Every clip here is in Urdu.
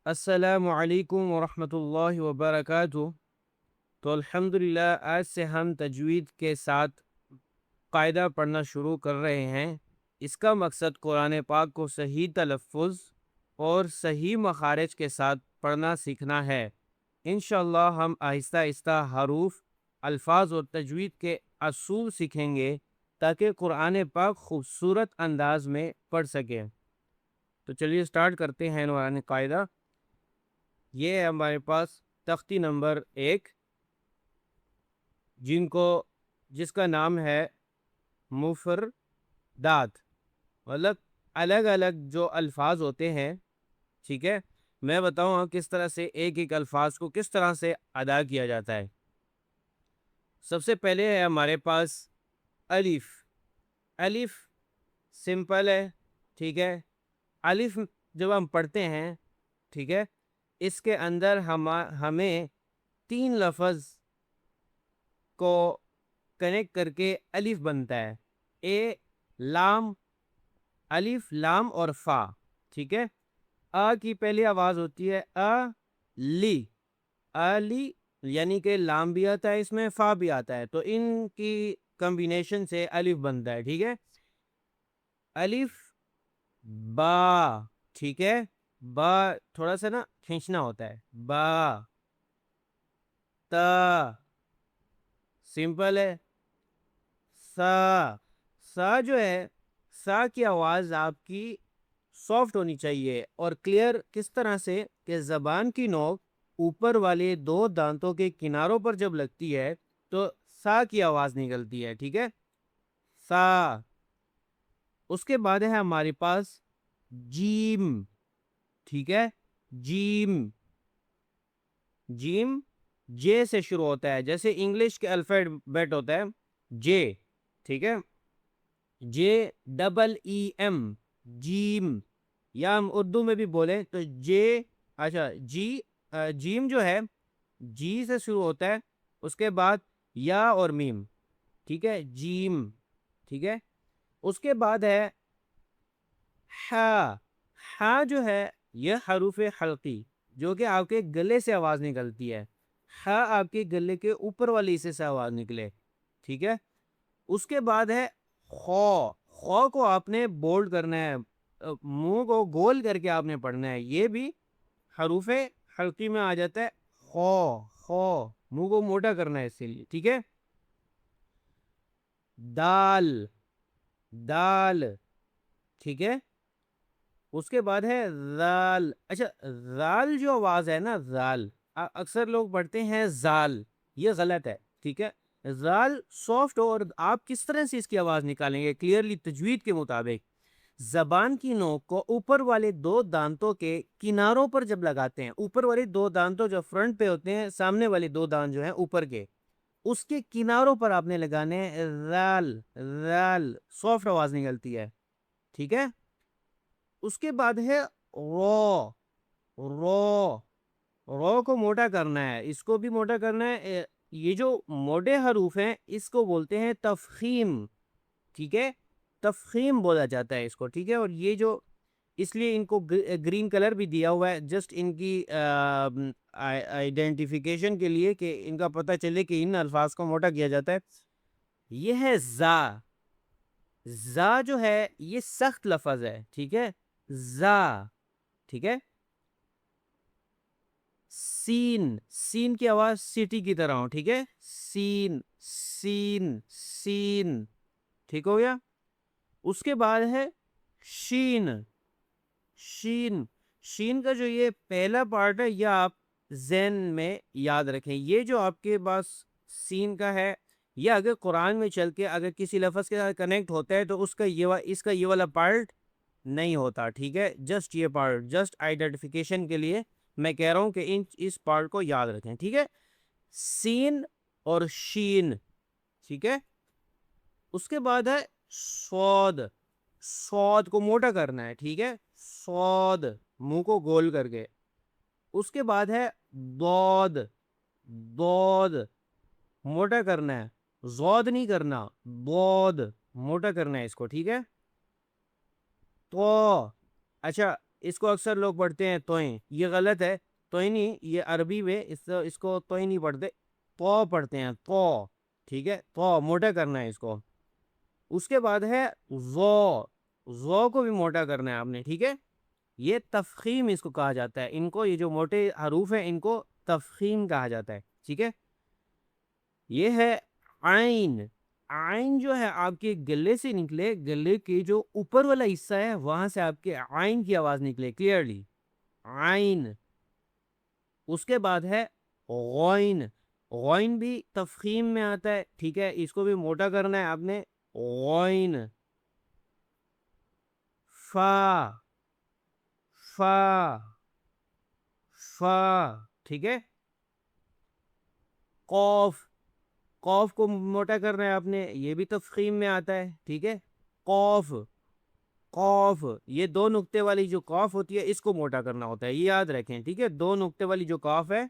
السلام علیکم ورحمۃ اللہ وبرکاتہ۔ تو الحمدللہ آج سے ہم تجوید کے ساتھ قاعدہ پڑھنا شروع کر رہے ہیں۔ اس کا مقصد قرآن پاک کو صحیح تلفظ اور صحیح مخارج کے ساتھ پڑھنا سیکھنا ہے۔ انشاءاللہ ہم آہستہ آہستہ حروف، الفاظ اور تجوید کے اصول سیکھیں گے تاکہ قرآن پاک خوبصورت انداز میں پڑھ سکیں۔ تو چلیے سٹارٹ کرتے ہیں نورانی قاعدہ۔ یہ ہے ہمارے پاس تختی نمبر 1، جس کا نام ہے مفردات، مطلب الگ الگ جو الفاظ ہوتے ہیں۔ ٹھیک ہے، میں بتاؤں کس طرح سے ایک ایک الفاظ کو کس طرح سے ادا کیا جاتا ہے۔ سب سے پہلے ہے ہمارے پاس الف۔ الف سمپل ہے، ٹھیک ہے۔ الف جب ہم پڑھتے ہیں، ٹھیک ہے، اس کے اندر ہمیں 3 لفظ کو کنیکٹ کر کے الف بنتا ہے۔ لام، الف لام اور فا، ٹھیک ہے۔ کی پہلی آواز ہوتی ہے لی، لی یعنی کہ لام بھی آتا ہے، اس میں فا بھی آتا ہے، تو ان کی کمبینیشن سے الف بنتا ہے، ٹھیک ہے۔ الف با، ٹھیک ہے، با تھوڑا سا نا کھینچنا ہوتا ہے، با۔ تا سمپل ہے۔ سا، سا جو ہے، سا کی آواز آپ کی سافٹ ہونی چاہیے اور کلیئر، کس طرح سے کہ زبان کی نوک اوپر والے 2 دانتوں کے کناروں پر جب لگتی ہے تو سا کی آواز نکلتی ہے، ٹھیک ہے، سا۔ اس کے بعد ہے ہمارے پاس جیم، ٹھیک ہے، جیم۔ جیم جے سے شروع ہوتا ہے، جیسے انگلش کے الفابیٹ ہوتا ہے جے، ٹھیک ہے، جے ڈبل ای ایم، جیم۔ یا ہم اردو میں بھی بولیں تو جے، اچھا جی، جیم جو ہے جی سے شروع ہوتا ہے، اس کے بعد یا اور میم، ٹھیک ہے، جیم، ٹھیک ہے۔ اس کے بعد ہے ہا۔ ہا جو ہے یہ حروف حلقی، جو کہ آپ کے گلے سے آواز نکلتی ہے۔ ہا آپ کے گلے کے اوپر والی حصے سے آواز نکلے، ٹھیک ہے۔ اس کے بعد ہے خو۔ خو کو آپ نے بولڈ کرنا ہے، منہ کو گول کر کے آپ نے پڑھنا ہے، یہ بھی حروف حلقی میں آ جاتا ہے۔ خو، خو منہ کو موٹا کرنا ہے اس کے لیے، ٹھیک ہے۔ دال، دال، ٹھیک ہے۔ اس کے بعد ہے زال۔ اچھا زال جو آواز ہے نا، زال اکثر لوگ پڑھتے ہیں زال، یہ غلط ہے، ٹھیک ہے۔ زال سافٹ، اور آپ کس طرح سے اس کی آواز نکالیں گے کلیئرلی تجوید کے مطابق؟ زبان کی نوک کو اوپر والے 2 دانتوں کے کناروں پر جب لگاتے ہیں، اوپر والے 2 دانتوں جو فرنٹ پہ ہوتے ہیں، سامنے والے 2 دانت جو ہیں اوپر کے، اس کے کناروں پر آپ نے لگانے ہیں زال، زال سافٹ آواز نکلتی ہے، ٹھیک ہے۔ اس کے بعد ہے رو۔ رو، رو کو موٹا کرنا ہے، اس کو بھی موٹا کرنا ہے۔ یہ جو موٹے حروف ہیں اس کو بولتے ہیں تفخیم، ٹھیک ہے، تفخیم بولا جاتا ہے اس کو، ٹھیک ہے۔ اور یہ جو اس لیے ان کو گرین کلر بھی دیا ہوا ہے، جسٹ ان کی آئیڈینٹیفیکیشن کے لیے، کہ ان کا پتہ چلے کہ ان الفاظ کو موٹا کیا جاتا ہے۔ یہ ہے زا۔ زا جو ہے یہ سخت لفظ ہے، ٹھیک ہے، زا، ٹھیک ہے۔ سین، سین کی آواز سیٹی کی طرح ہو، ٹھیک ہے، سین، سین، سین، ٹھیک ہو گیا۔ اس کے بعد ہے شین۔ شین، شین کا جو یہ پہلا پارٹ ہے یہ آپ ذہن میں یاد رکھیں، یہ جو آپ کے پاس سین کا ہے، یہ اگر قرآن میں چل کے اگر کسی لفظ کے ساتھ کنیکٹ ہوتا ہے تو اس کا یہ والا پارٹ نہیں ہوتا، ٹھیک ہے۔ جسٹ یہ پارٹ جسٹ آئیڈینٹیفیکیشن کے لیے میں کہہ رہا ہوں کہ اس پارٹ کو یاد رکھیں، ٹھیک ہے، سین اور شین، ٹھیک ہے۔ اس کے بعد ہے سود۔ سود کو موٹا کرنا ہے، ٹھیک ہے، سود منہ کو گول کر کے۔ اس کے بعد ہے دود۔ دود موٹا کرنا ہے، زود نہیں کرنا، دود موٹا کرنا ہے اس کو، ٹھیک ہے۔ تو اچھا اس کو اکثر لوگ پڑھتے ہیں توئیں، یہ غلط ہے، توئیں نہیں، یہ عربی میں اس کو توئیں نہیں پڑھتے، تو پڑھتے ہیں، تو، ٹھیک ہے، تو موٹا کرنا ہے اس کو۔ اس کے بعد ہے زو، زو کو بھی موٹا کرنا ہے آپ نے، ٹھیک ہے، یہ تفخیم اس کو کہا جاتا ہے، ان کو یہ جو موٹے حروف ہیں ان کو تفخیم کہا جاتا ہے، ٹھیک ہے۔ یہ ہے عین، عین جو ہے آپ کے گلے سے نکلے، گلے کے جو اوپر والا حصہ ہے وہاں سے آپ کے عین کی آواز نکلے کلیئرلی، عین۔ اس کے بعد ہے غین، غین بھی تفخیم میں آتا ہے، ٹھیک ہے، اس کو بھی موٹا کرنا ہے آپ نے، غین۔ فا، فا، فا، ٹھیک ہے۔ قوف، قوف کو موٹا کرنا ہے آپ نے، یہ بھی تفخیم میں آتا ہے، ٹھیک ہے، قوف، قوف، یہ دو نقطے والی جو قوف ہوتی ہے اس کو موٹا کرنا ہوتا ہے، یہ یاد رکھیں، ٹھیک ہے، دو نقطے والی جو قاف ہے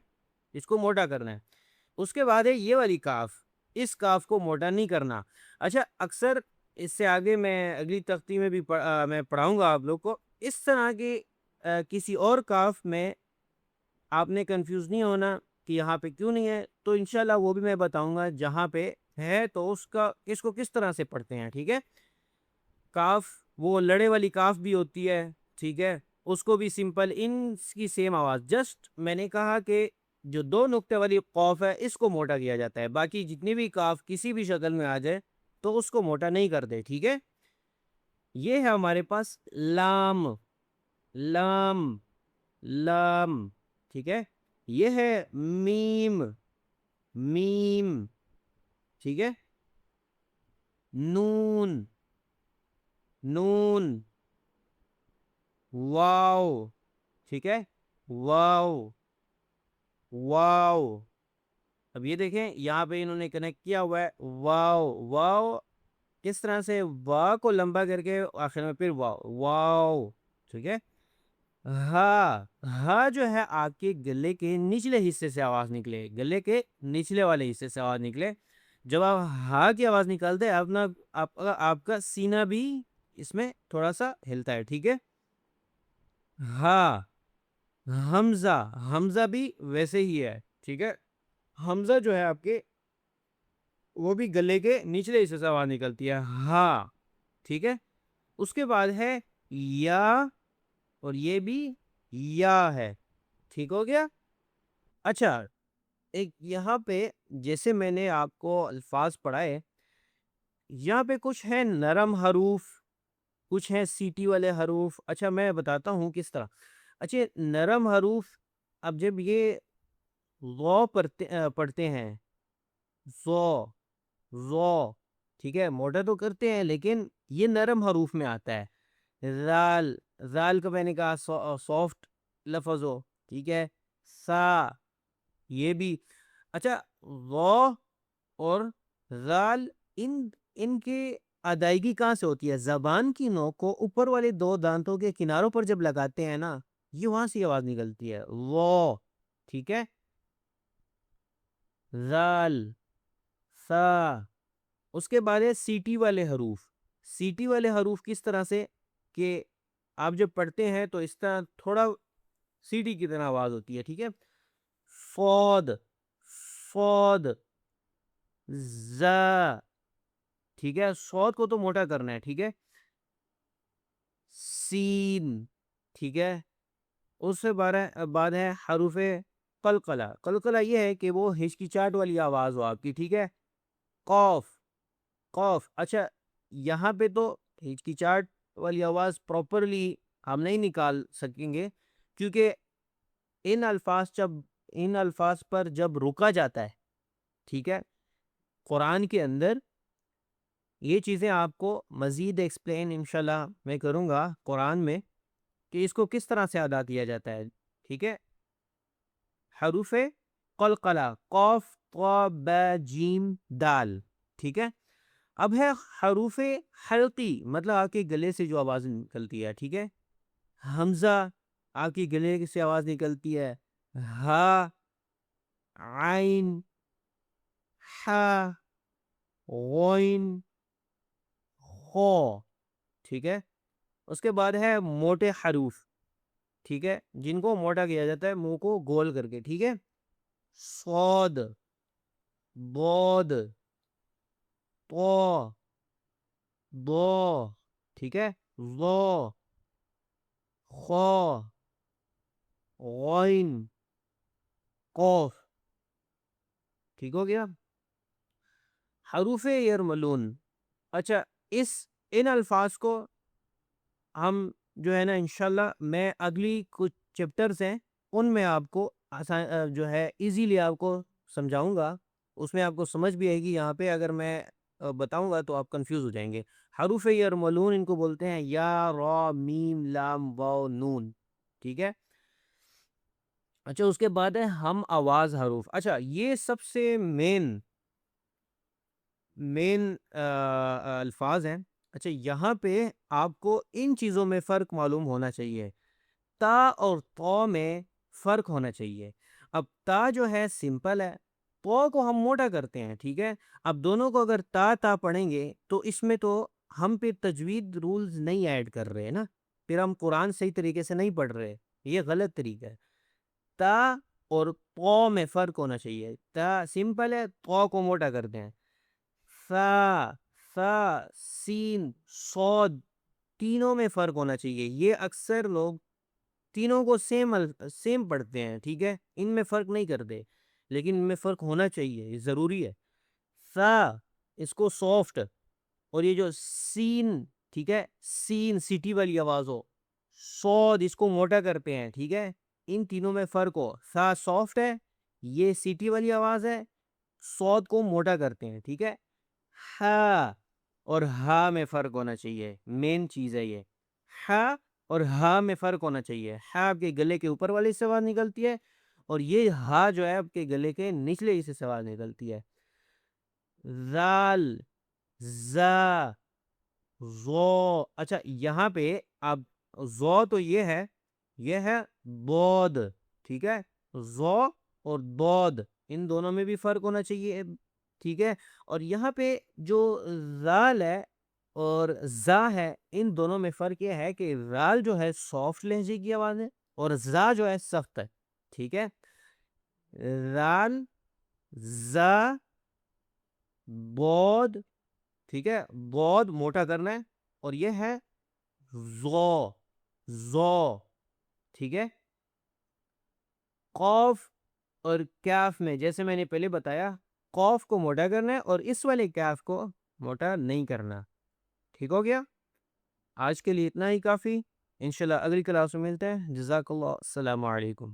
اس کو موٹا کرنا ہے۔ اس کے بعد ہے یہ والی کاف، اس کاف کو موٹا نہیں کرنا۔ اچھا، اکثر اس سے آگے میں اگلی تختی میں بھی میں پڑھاؤں گا آپ لوگ کو، اس طرح کی کسی اور کاف میں آپ نے کنفیوز نہیں ہونا کہ یہاں پہ کیوں نہیں ہے، تو انشاءاللہ وہ بھی میں بتاؤں گا، جہاں پہ ہے تو اس کو کس طرح سے پڑھتے ہیں، ٹھیک ہے۔ کاف، وہ لڑے والی کاف بھی ہوتی ہے، ٹھیک ہے، اس کو بھی سمپل ان کی سیم آواز، جسٹ میں نے کہا کہ جو دو نقطے والی قوف ہے اس کو موٹا کیا جاتا ہے، باقی جتنی بھی کاف کسی بھی شکل میں آ جائے تو اس کو موٹا نہیں کرتے، ٹھیک ہے۔ یہ ہے ہمارے پاس لام، لام، لام، ٹھیک ہے۔ یہ ہے میم، میم، ٹھیک ہے۔ نون، نون، واو، ٹھیک ہے، واو، واو۔ اب یہ دیکھیں یہاں پہ انہوں نے کنیکٹ کیا ہوا ہے، واو، واو کس طرح سے، وا کو لمبا کر کے آخر میں پھر واو، واو، ٹھیک ہے۔ ہا، ہا جو ہے آپ کے گلے کے نچلے حصے سے آواز نکلے، گلے کے نچلے والے حصے سے آواز نکلے، جب آپ ہا کی آواز نکالتے ہیں آپ کا سینہ بھی اس میں تھوڑا سا ہلتا ہے، ٹھیک ہے۔ ہا، حمزہ، حمزہ بھی ویسے ہی ہے، ٹھیک ہے، حمزہ جو ہے آپ کے وہ بھی گلے کے نچلے حصے سے آواز نکلتی ہے، ہا، ٹھیک ہے۔ اس کے بعد ہے یا، اور یہ بھی یا ہے، ٹھیک ہو گیا۔ اچھا، ایک یہاں پہ جیسے میں نے آپ کو الفاظ پڑھائے، یہاں پہ کچھ ہے نرم حروف، کچھ ہیں سیٹی والے حروف، اچھا میں بتاتا ہوں کس طرح۔ اچھا، نرم حروف، اب جب یہ غو پڑھتے ہیں، زو، زو، ٹھیک ہے، موٹا تو کرتے ہیں لیکن یہ نرم حروف میں آتا ہے۔ زال، زال کا میں نے کہا سافٹ لفظ ہو، ٹھیک ہے، سا، یہ بھی۔ اچھا، غو اور زال، ان کے ادائیگی کہاں سے ہوتی ہے؟ زبان کی نوک کو اوپر والے دو دانتوں کے کناروں پر جب لگاتے ہیں نا، یہ وہاں سے آواز نکلتی ہے، وہ، ٹھیک ہے، زال، سا۔ اس کے بعد ہے سیٹی والے حروف، سیٹی والے حروف کس طرح سے کہ آپ جب پڑھتے ہیں تو اس طرح تھوڑا سیٹی کی طرح آواز ہوتی ہے، ٹھیک ہے، فود، فود، زا، ٹھیک ہے، سود کو تو موٹا کرنا ہے، ٹھیک ہے، سین، ٹھیک ہے۔ اس سے بعد ہے حروف قلقلہ، قلقلہ یہ ہے کہ وہ ہچکچاہٹ والی آواز ہو آپ کی، ٹھیک ہے، قوف، قوف۔ اچھا، یہاں پہ تو ہچکچاہٹ والی آواز پراپرلی ہم نہیں نکال سکیں گے، کیونکہ ان الفاظ پر جب رکا جاتا ہے، ٹھیک ہے، قرآن کے اندر یہ چیزیں آپ کو مزید ایکسپلین انشاءاللہ میں کروں گا قرآن میں، کہ اس کو کس طرح سے ادا کیا جاتا ہے، ٹھیک ہے۔ حروف قلقلہ، قوف، طا، با، جیم، دال، ٹھیک ہے۔ اب ہے حروف حلقی، مطلب آپ کے گلے سے جو آواز نکلتی ہے، ٹھیک ہے، حمزہ، آپ کی گلے سے آواز نکلتی ہے، ہا، عین، ہا، غین، خو، ٹھیک ہے۔ اس کے بعد ہے موٹے حروف، ٹھیک ہے، جن کو موٹا کیا جاتا ہے منہ کو گول کر کے، ٹھیک ہے. صاد، بود، طو، ضو، ٹھیک ہے، ظو، خو، غین، قوف. ٹھیک ہو گیا. حروف یرملون. اچھا، ان الفاظ کو ہم جو ہے نا انشاءاللہ میں اگلی کچھ چیپٹرز ہیں ان میں آپ کو جو ہے ایزیلی آپ کو سمجھاؤں گا، اس میں آپ کو سمجھ بھی آئے گی. یہاں پہ اگر میں بتاؤں گا تو آپ کنفیوز ہو جائیں گے. حروف یرملون ان کو بولتے ہیں یا، را، میم، لام، واو، نون. ٹھیک ہے. اچھا، اس کے بعد ہے ہم آواز حروف. اچھا، یہ سب سے مین الفاظ ہیں. اچھا، یہاں پہ آپ کو ان چیزوں میں فرق معلوم ہونا چاہیے. تا اور تو میں فرق ہونا چاہیے. اب تا جو ہے سمپل ہے، تو کو ہم موٹا کرتے ہیں. ٹھیک ہے. اب دونوں کو اگر تا پڑھیں گے تو اس میں تو ہم پہ تجوید رولز نہیں ایڈ کر رہے نا، پھر ہم قرآن صحیح طریقے سے نہیں پڑھ رہے. یہ غلط طریقہ ہے. تا اور تو میں فرق ہونا چاہیے. تا سمپل ہے، تو کو موٹا کرتے ہیں. سا، سا، سین، صاد، تینوں میں فرق ہونا چاہیے. یہ اکثر لوگ تینوں کو سیم پڑھتے ہیں. ٹھیک ہے، ان میں فرق نہیں کرتے، لیکن ان میں فرق ہونا چاہیے، یہ ضروری ہے. سا اس کو سافٹ، اور یہ جو سین، ٹھیک ہے، سین سیٹی والی آواز ہو. صاد اس کو موٹا کرتے ہیں. ٹھیک ہے، ان تینوں میں فرق ہو. سا سافٹ ہے، یہ سیٹی والی آواز ہے، صاد کو موٹا کرتے ہیں. ٹھیک ہے. ہا اور ہا میں فرق ہونا چاہیے، مین چیز ہے یہ. ہا اور ہا میں فرق ہونا چاہیے. ہا آپ کے گلے کے اوپر والے سے آواز نکلتی ہے، اور یہ ہا جو ہے آپ کے گلے کے نچلے حصے سے آواز نکلتی ہے. زال، زا، زو. اچھا، یہاں پہ اب زو تو یہ ہے بود. ٹھیک ہے، زو اور بود ان دونوں میں بھی فرق ہونا چاہیے. ٹھیک ہے. اور یہاں پہ جو زال ہے اور زا ہے، ان دونوں میں فرق یہ ہے کہ زال جو ہے سافٹ لہجے کی آواز ہے، اور زا جو ہے سخت ہے. ٹھیک ہے. زال، زا، بود. ٹھیک ہے، بود موٹا کرنا ہے، اور یہ ہے زو، زو. ٹھیک ہے. قوف اور کیف میں جیسے میں نے پہلے بتایا، قوف کو موٹا کرنا ہے اور اس والے کیف کو موٹا نہیں کرنا. ٹھیک ہو گیا. آج کے لیے اتنا ہی کافی. انشاءاللہ اگلی کلاس میں ملتے ہیں. جزاک اللہ. السلام علیکم.